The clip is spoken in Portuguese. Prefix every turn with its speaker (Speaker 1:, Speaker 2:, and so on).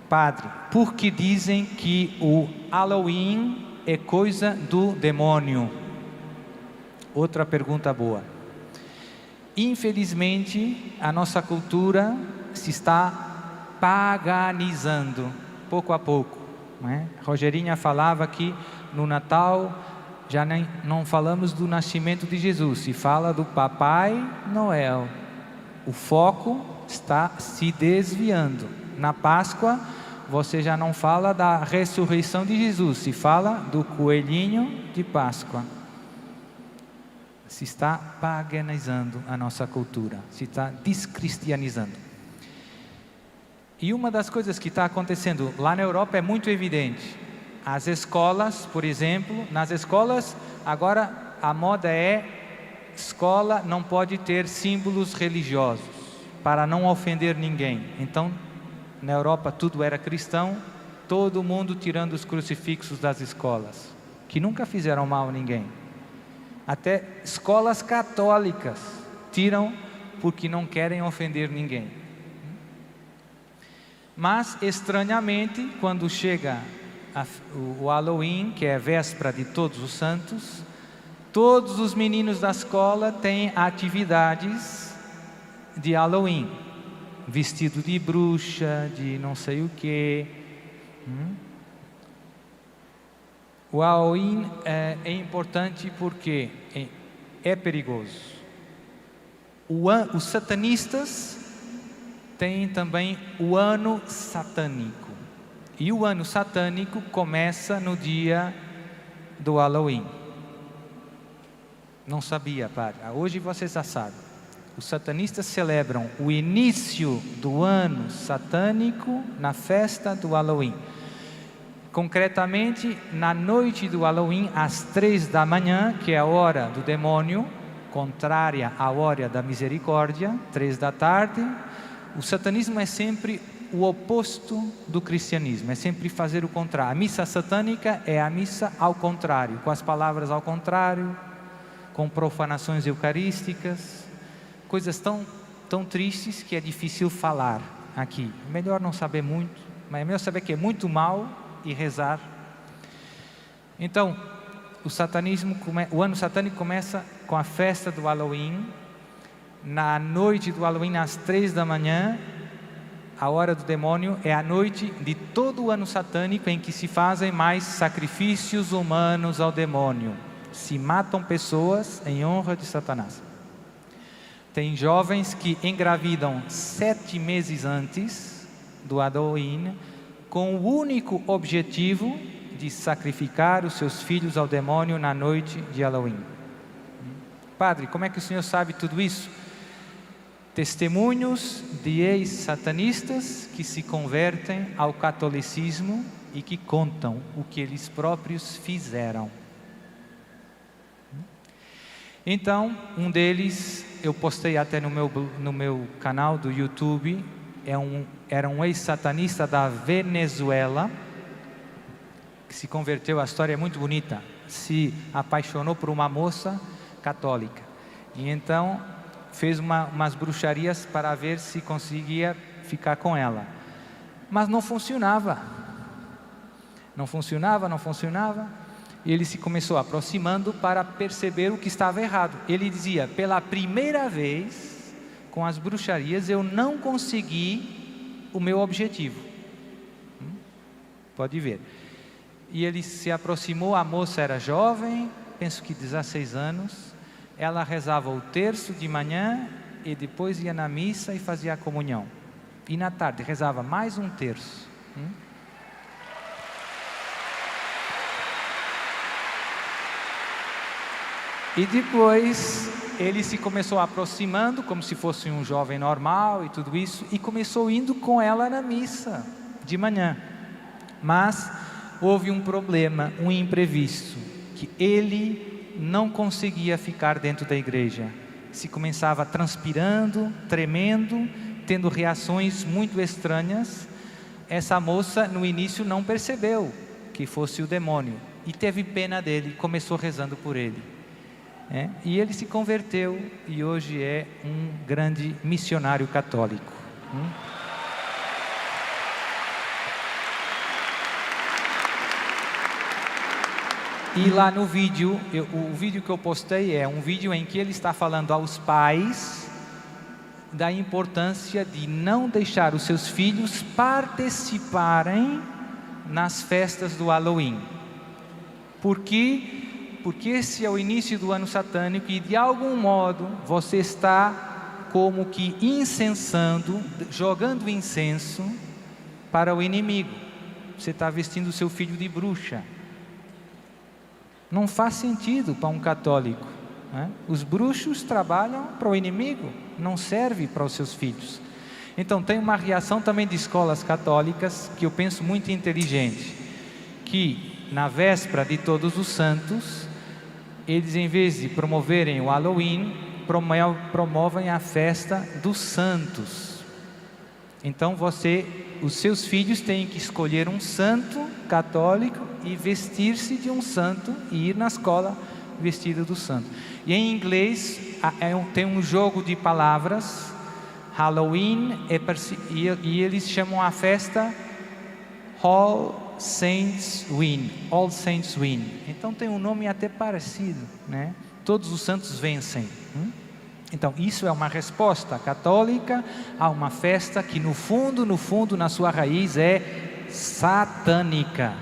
Speaker 1: Padre, por que dizem que o Halloween é coisa do demônio? Outra pergunta boa. Infelizmente, a nossa cultura se está paganizando, pouco a pouco, não é? Rogerinha falava que no Natal já não falamos do nascimento de Jesus, se fala do Papai Noel. O foco está se desviando. Na Páscoa, você já não fala da ressurreição de Jesus, se fala do coelhinho de Páscoa. Se está paganizando a nossa cultura, se está descristianizando. E uma das coisas que está acontecendo lá na Europa é muito evidente. As escolas, por exemplo, nas escolas, agora a moda é: escola não pode ter símbolos religiosos, para não ofender ninguém. Então, na Europa tudo era cristão, todo mundo tirando os crucifixos das escolas, que nunca fizeram mal a ninguém. Até escolas católicas tiram porque não querem ofender ninguém. Mas, estranhamente, quando chega o Halloween, que é a véspera de Todos os Santos, todos os meninos da escola têm atividades de Halloween, vestido de bruxa, de não sei o quê. O Halloween é importante porque é perigoso. Os satanistas têm também o ano satânico. E o ano satânico começa no dia do Halloween. Não sabia, padre? Hoje você já sabe. Os satanistas celebram o início do ano satânico na festa do Halloween. Concretamente, na noite do Halloween, às 3 da manhã, que é a hora do demônio, contrária à hora da misericórdia, 3 da tarde, o satanismo é sempre o oposto do cristianismo, é sempre fazer o contrário. A missa satânica é a missa ao contrário, com as palavras ao contrário, com profanações eucarísticas, coisas tão tristes que é difícil falar aqui. É melhor não saber muito, mas é melhor saber que é muito mal e rezar. Então, o ano satânico começa com a festa do Halloween. Na noite do Halloween, às 3 da manhã, a hora do demônio, é a noite de todo o ano satânico em que se fazem mais sacrifícios humanos ao demônio. Se matam pessoas em honra de Satanás. Tem jovens que engravidam 7 meses antes do Halloween, com o único objetivo de sacrificar os seus filhos ao demônio na noite de Halloween. Padre, como é que o senhor sabe tudo isso? Testemunhos de ex-satanistas que se convertem ao catolicismo e que contam o que eles próprios fizeram. Então, um deles, eu postei até no meu canal do YouTube, era um ex-satanista da Venezuela, que se converteu. A história é muito bonita. Se apaixonou por uma moça católica. E então fez umas bruxarias para ver se conseguia ficar com ela. Mas não funcionava. Não funcionava. E ele se começou aproximando para perceber o que estava errado. Ele dizia: pela primeira vez, com as bruxarias, eu não consegui o meu objetivo. Pode ver. E ele se aproximou, a moça era jovem, penso que 16 anos. Ela rezava o terço de manhã e depois ia na missa e fazia a comunhão. E na tarde rezava mais um terço. E depois ele se começou aproximando como se fosse um jovem normal e tudo isso, e começou indo com ela na missa de manhã. Mas houve um problema, um imprevisto, que ele não conseguia ficar dentro da igreja. Se começava transpirando, tremendo, tendo reações muito estranhas. Essa moça no início não percebeu que fosse o demônio e teve pena dele, começou rezando por ele. E ele se converteu e hoje é um grande missionário católico. E lá no vídeo, o vídeo que eu postei é um vídeo em que ele está falando aos pais da importância de não deixar os seus filhos participarem nas festas do Halloween. Por quê? Porque esse é o início do ano satânico e de algum modo você está como que incensando, jogando incenso para o inimigo. Você está vestindo o seu filho de bruxa. Não faz sentido para um católico, né? Os bruxos trabalham para o inimigo, não serve para os seus filhos. Então tem uma reação também de escolas católicas que eu penso muito inteligente, que na véspera de Todos os Santos, eles em vez de promoverem o Halloween, promovem a festa dos santos. Então os seus filhos têm que escolher um santo católico e vestir-se de um santo e ir na escola vestido do santo. E em inglês tem um jogo de palavras, Halloween, e eles chamam a festa All Saints Win. Então tem um nome até parecido, né? Todos os santos vencem. Então isso é uma resposta católica a uma festa que no fundo, na sua raiz é satânica.